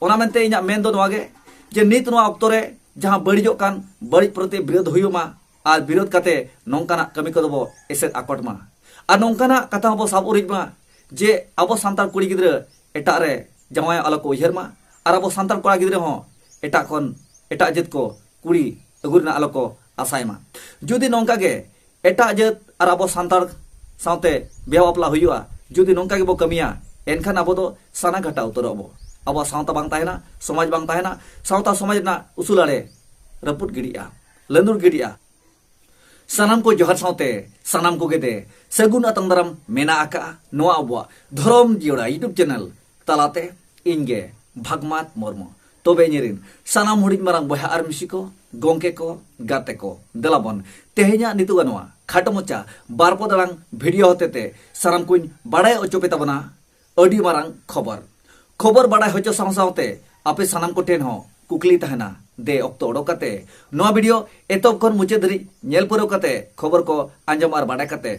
ओना मेनते इᱧᱟ मेन दो नोवागे जे नित नोवा ऑक्तो रे जहां बड़िजोग कान बड़िज प्रति विरोध हुयुमा और विरोध काते नोंकाना कमी को दबो एसेद आकटमा और नोंकाना कथा बो साब उरिजमा जे अबो सांतार कुड़ी गिद्रा एटा रे जमाय आलो को उयहरमा और अबो सांतार कोड़ा गिद्रा हो एटा कोन एटा जत को कुड़ी अगुरना आलो को आसायमा जुदी नोंका गे एटा जत और अबो सांतार साउते बिया बापला हुयुआ जुदी नोंका गे बो कमिया एनखान अबो दो साना घटा उतरबो अब सावता बांग ताहेना समाज बांग ताहेना सावता समाज ना उसूलारे रपुट गिडिया लंदुर गिडिया सानाम को जोहर सावते सानाम को गेदे सगुन अतंगदाराम मेना आका नोआ अबवा धरम जियोड़ा यूट्यूब चैनल तालाते इनगे भागमात मुर्मू तबे निरिन सानाम हुडिज मारांग बहा आर मिसी को गोंके को गाते को देलाबन तेहे냐 नितुगा नोआ खाटो मोचा बारपो दलांग वीडियो होतेते सानाम कुन बाडाय अचोपे ताबना अडी मारांग खबर बाडाय होचो सावते आपे सानाम को टेन हो कुकली तहना दे ऑक्तो ओडोकाते नोआ वीडियो एतब खन मुचे धरी नेल पुरो काते खबर को आंजम आर बाडाय काते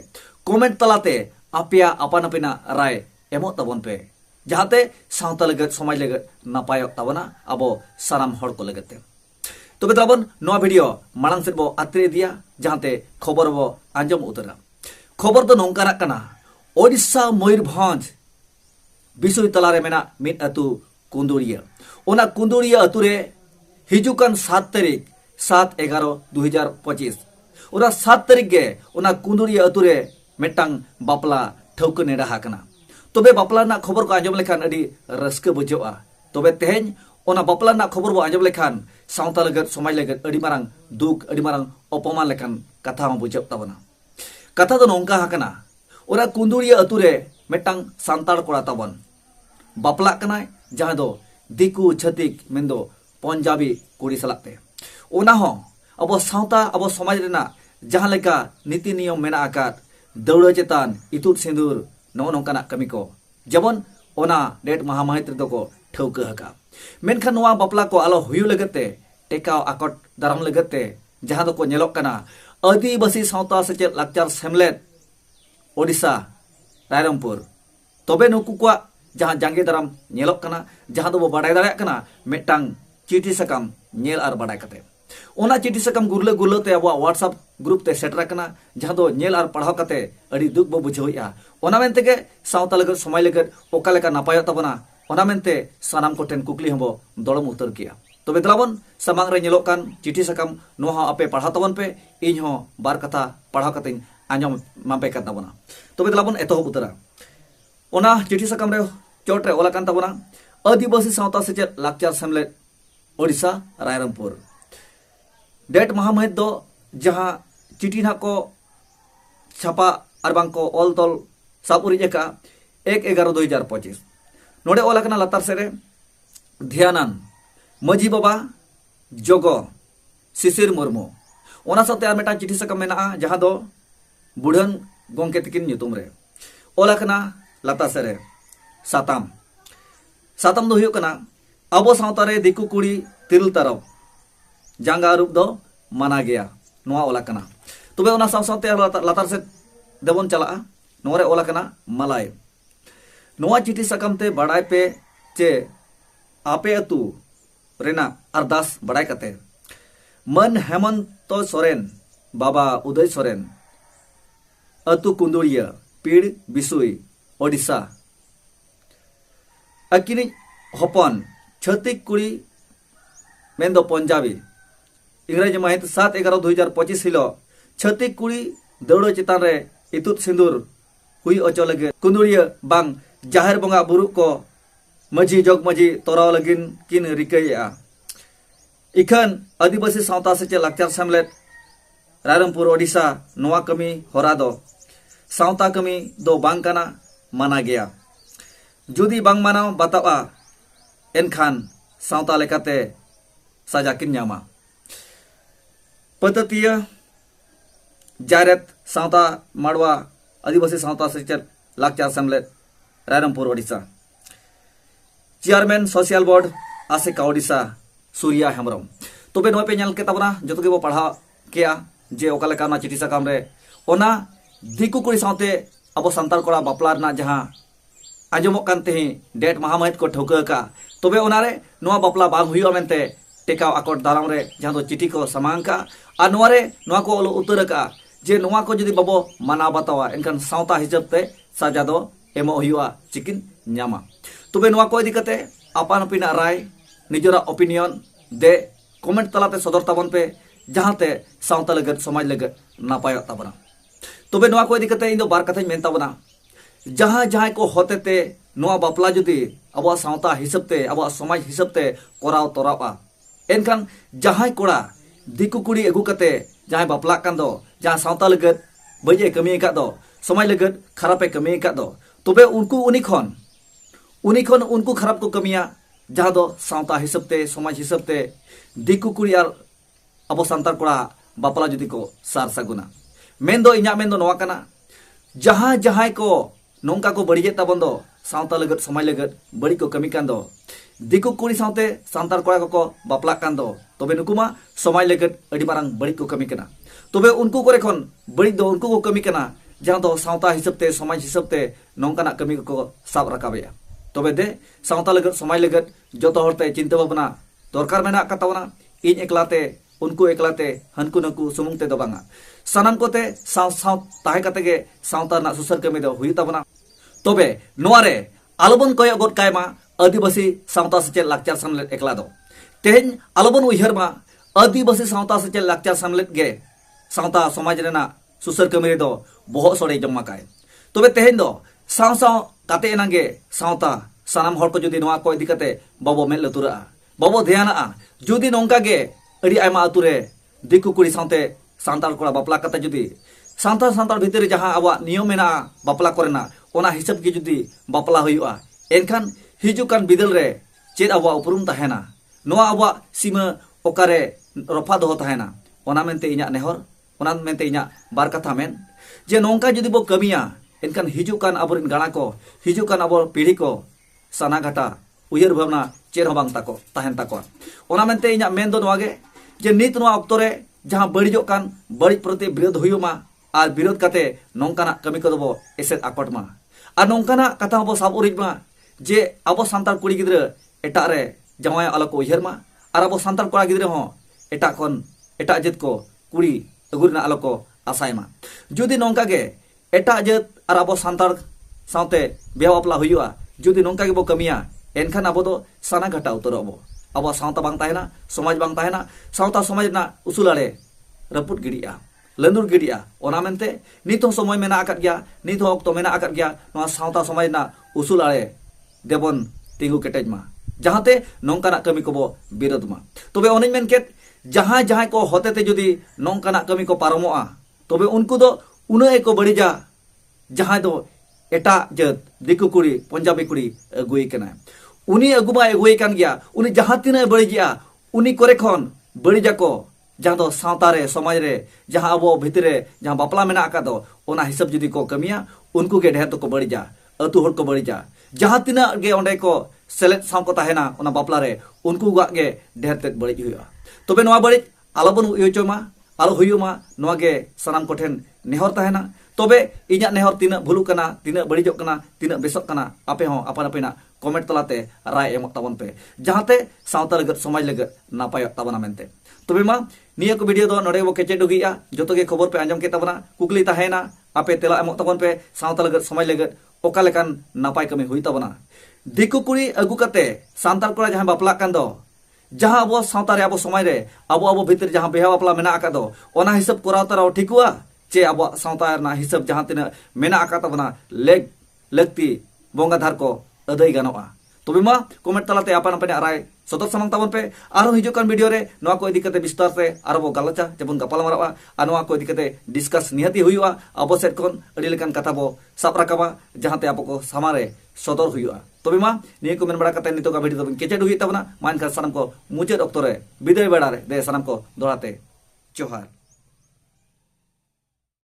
कमेंट तलाते आपिया आपान आपिना राय एमो तबन पे जहाते सावता लगत समाज लगत नापाय ताबना अबो सानाम हड़ को लगते तबे ताबन नोआ वीडियो मांग से बो आत्रे दिया जहाते खबर बो आंजम उतरा खबर तो नोंकाना कना ओडिशा मयूरभंज बिसुई तलारे मेना मिद अतु कुंदुड़िया ओना कुंदुड़िया अतु रे हिजुकान 7 तारीख 7/11/2025 ओना 7 तारीख गे ओना कुंदुड़िया अतु रे मेटांग बापला ठौक नेडा हाकना तबे बापला ना खबर को आंजम लेखान अडी रस्क बुझोआ तबे तेहेन ओना बापला ना खबर बो आंजम लेखान सावता लगत समाज लगत अडी मारांग दुख अडी मारांग अपमान लेखान कथा हो बुझो ताबना कथा तो नोंका हाकना ओना कुंदुड़िया अतु रे मेटांग सांताड़ कोड़ा ताबन बापला कनाय जहां दो दिकु छतिक मेंदो पंजाबी कुड़ी सलाते ओना हो अब सावता अब समाज रेना जहां लेका नीति नियम मेना आकात दौड़ चेतान इतुद सिंदूर नो नोंकाना कमी को जबन ओना डेट महामाहित रे को ठौका हका मेनखान नोआ बापला को आलो हुयु लगते टेकाव आकट दाराम लगते जहां दो को नेलोक कना आदिवासी सावता सेचेद लाकचार सेमलेट ओडिशा रायरंगपुर तबे नुकु को जहां जांगे दाराम नेलोक कना जहां दो बाडाय दाड़े कना मेटांग चिठी सकाम नेल आर बाडाय कते ओना चिठी सकाम गुरले ते अब व्हाट्सएप ग्रुप ते सेटर कना जहां दो नेल आर पढ़ाव कते अडी दुख बो बुझोइया ओना मेनते के सावता लगत समय लगत ओका लेका नापाय तबना ओना मेनते सानाम को टेन कुकली हबो दड़म उतर किया तबे दलाबन समांग रे नेलोक कान चिठी सकाम नो हा आपे पढ़ा तबन पे इन हो बार कथा पढ़ाव कते आंजम मापे का तबना तबे दलाबन एतो उतरा ओना चिठी सकाम रे चोट रे ओला कान तबना आदिवासी सावता सेचेद लाकचार सेमलेट ओडिशा रायरंगपुर डेट महामहित दो जहां चिठी ना को छापा अरबांग को ऑल तल सापुरी का 1/11/2025 नोडे ओला कना लतार सेरे ध्यानान मजी बाबा जोगो शिशिर मुर्मू ओना साथे आर मेटा चिठी सकाम मेना जहां दो बुढ़न गोंके तकिन ᱧᱩᱛᱩᱢ रे ओला कना लतार सेरे साताम दो हुयो कना अब सावता रे दिकु कुड़ी तिरल तरफ जांगा रूप दो माना गया नोआ ओला कना तबे ओना सावते लतार से देबन चला नोरे ओला कना मलाय नोआ चिठी सकाम ते बड़ाय पे चे आपे अतु रेना अरदास बड़ाय कते मन हेमंत सोरेन बाबा उदय सोरेन अतु कुंदुड़िया पीड़ बिसुई ओडिशा अकिनी हपन छतिक कुड़ी मेंदो पंजाबी इंग्रेजी माहित 7/11/2025 हिलो छतिक कुड़ी दौड़ चितान रे इतुद सिंदूर हुई अचो लगे कुंदुड़िया बांग जाहिर बंगा बुरु को मजी जोग मजी तोराव लगिन किन रिकैया इखन आदिवासी सावता सेचे लाकचार सेमलेट रायरंगपुर ओडिशा नोआ कमी होरा दो सावता कमी दो बांग काना माना गया जुदी बांग मानाव बतावा एनखान सावता लेकाते साजा किन ᱧᱟᱢᱟ पद्धतिया जारेत सावता माड़वा आदिवासी सावता सेचेद लाकचार सेमलेट Rairangpur Odisha chairman social board आसेका ओडिशा सूर्या हेम्ब्रम तबे नोय पे नेल के ताबना जतो के बो पढ़ा केया जे ओका लेका ना चिठी सकाम रे ओना दिकु कुड़ी सावते अब संताल कोड़ा बापला ना जहां आंजमोक कान तेही डेट महामहित को ठौका का तबे ओनारे नोआ बापला बांग हुइयो मेनते टेकाव आकट दाराम रे जहां दो चिठी को समांका आ नोआरे नोआ को ओलो उतर का जे नोआ को जदि बाबो माना बतावा एनखान सावता हिसाब ते साजा दो एमो हुइयो चिकिन न्यामा तबे नोआ को इदि कते आपान अपिना राय निजरा ओपिनियन दे कमेंट तलाते सदर ताबन पे जहांते सावता लगत समाज लगत नापाय ताबना तबे नोआ को इदि कते इन दो बार कथाኝ मेन ताबना जहां जहां को होतेते नोआ बापला जुदी अब सावता हिसाब ते अब समाज हिसाब ते कोराव तोरावा एनखान जहां कोड़ा दिकु कुड़ी अगु कते जहां बापला कान दो जहां सावता लगत बजे कमी का दो समाज लगत खराबे कमी का दो तबे उनको उनको खराब को कमिया जहां दो सावता हिसाब ते समाज हिसाब ते दिकु कुड़ी और अब सांतार कोड़ा बापला जुदी को सार सगुना मेन दो इन्या मेन दो नोआ कना जहां जहां को नौका को बड़ी ताबन दो सावता लगत समाज लगत बड़ी को कमी कान दो दिकु कुड़ी सावते सांतार कोड़ा को बापला कान दो तबे नुकुमा समाज लगत अड़ी मारंग बड़ी को कमी कना तबे उनको करे खन बड़ी दो उनको को कमी कना जहां दो सावता हिसाब ते समाज हिसाब ते नौकाना कमी को साब राकाबेया तबे दे सावता लगत समाज लगत जतो हरते चिंता भावना दरकार मेना कातावना इन एकलाते उनको एकलाते हनकु नकु सुमुंग ते दो बांगा सानाम कोते साव साव ताहे कते गे सावता ना सुसर कमी दो हुई ताबना तबे नोआरे आलोबन कय गट कायमा आदिवासी सावता सेचे लाकचार सामलेट एकला दो तेहेन आलोबन उयहर मा आदिवासी सावता सेचे लाकचार सामलेट गे सावता समाज रेना सुसर कमी दो बोहो सड़े जम्मा काय तबे तेहेन दो साव साव काते एनागे सावता सानाम हर को जुदी नोआ को इदि कते बाबो मेल लतुरा बाबो ध्याना जुदी नोंका गे अड़ी आयमा अतुरे दिकु कुड़ी सावते सांताल कोड़ा बापला कते जुदी सांताल भीतर जहां आवा नियम मेना बापला कोरेना ओना हिसाब के जुदी बापला हुआ एनखान हिजुकान बिदल रे चेद आवा उपरुम तहेना नोआ आवा सीमा ओकारे रफा दो तहेना ओना मेनते इना नेहर ओना मेनते इना बार कथा मेन जे नोंका जुदी बो कमिया एनखान हिजुकान आबोरिन गाणा को हिजुकान आबो पीढ़ी को साना घाटा उयहर भावना चेर हो बांग ताको तहेन ताको ओना मेनते इना मेन दो नोआगे जे नित नोआ ऑक्तो रे जहां बड़िजो कान बड़िज प्रति विरोध हुयुमा आर विरोध काते नोंकाना कमी को दबो एसेट आकटमा आर नोंकाना कथा हबो साब उरिजमा जे आबो सांतार कुड़ी गिद्र एटा रे जमाय आलो को उयहरमा आर आबो सांतार कोड़ा गिद्र हो एटा कोन एटा जत को कुड़ी अगुरना आलो को आसायमा जुदी नोंका गे एटा जत आर आबो सांतार सावते बेहा बापला हुयुआ जुदी नोंका गे बो कमिया एनखान आबो दो साना घाटा उतरबो अब सावता बांग ताहेना समाज बांग ताहेना सावता समाज ना उसूलाड़े रपुट गिड़िया लंदुर गिड़िया ओना मेनते नित समय मेना आकात गया नित ऑक्तो मेना आकात गया नोआ सावता समाज ना उसूलाड़े देबन तिंगु केटेजमा जहांते नोंकाना कमी को बो विरोधमा तबे ओनिन मेनकेत जहां जहां को होतेते जुदी नोंकाना कमी को पारमोआ तबे उनको दो उन्हें को बड़ीजा जहां दो एटा जत दिकु कुड़ी पंजाबी कुड़ी अगुई कना उनी अगुमा अगुई कान गया उनी जहां तिना बड़ीजिया उनी करे खन बड़ीजा को जहां दो सावता रे समाज रे जहां अबो भितरे जहां बापला मेना आका दो ओना हिसाब जुदी को कमिया उनको के ढेर तो को बड़ीजा अतु हर को बड़ीजा जहां तिना गे ओंडे को सेलेट साव को ताहेना ओना बापला रे उनको गा गे ढेर ते बड़ीज हुआ तबे नोआ बड़ीज आलोबन उयोचमा आलो हुयुमा नोआ गे सनाम कोठेन नेहर ताहेना तबे इन्या नेहर तिना भुलु कना तिना बड़ीजो कना तिना बेसक कना आपे हो अपन अपेना कमेंट तलाते राय एमक ताबन पे जहांते सावता लगत समाज लगत नापाय ताबना मेनते तबे मा निया को वीडियो दो नोडे बो केचे दुगिया जतो गे खबर पे आंजम के ताबना कुकली ताहेना आपे तेला एमक ताबन पे सावता लगत समाज लगत ओका लेकान नापाय कमी हुई ताबना दिकु कुड़ी अगु कते सांताल कोड़ा जहां बापला कान दो जहां अबो सावता रे अबो समाज रे अबो भीतर जहां बेहा बापला मेना आका दो ओना हिसाब कोराव ताराव ठिकुआ चे अब सावता ना हिसाब जहां तिना मेना आका ताबना लेग लगती बोंगाधार को अदय गानोआ तबे मा कमेंट तलाते आपन आपन राय सदर समंग ताबन पे आरो हिजुकान वीडियो रे नोआ को इदि कते विस्तार से आरो गालचा जेबन गपाल मारावा आ नोआ को इदि कते डिस्कस निहाती हुइवा अबो सेट कोन अडी लेकान कथा बो साब राकाबा जहांते आपो को सामारे सदर हुइवा तबे मा निये को मेन बड़ा कते नितो का वीडियो तबन केचे दुहि ताबना मान का सनम को मुचेद ऑक्तो रे विदाय बेड़ा रे दे सनम को दोड़ाते जोहार।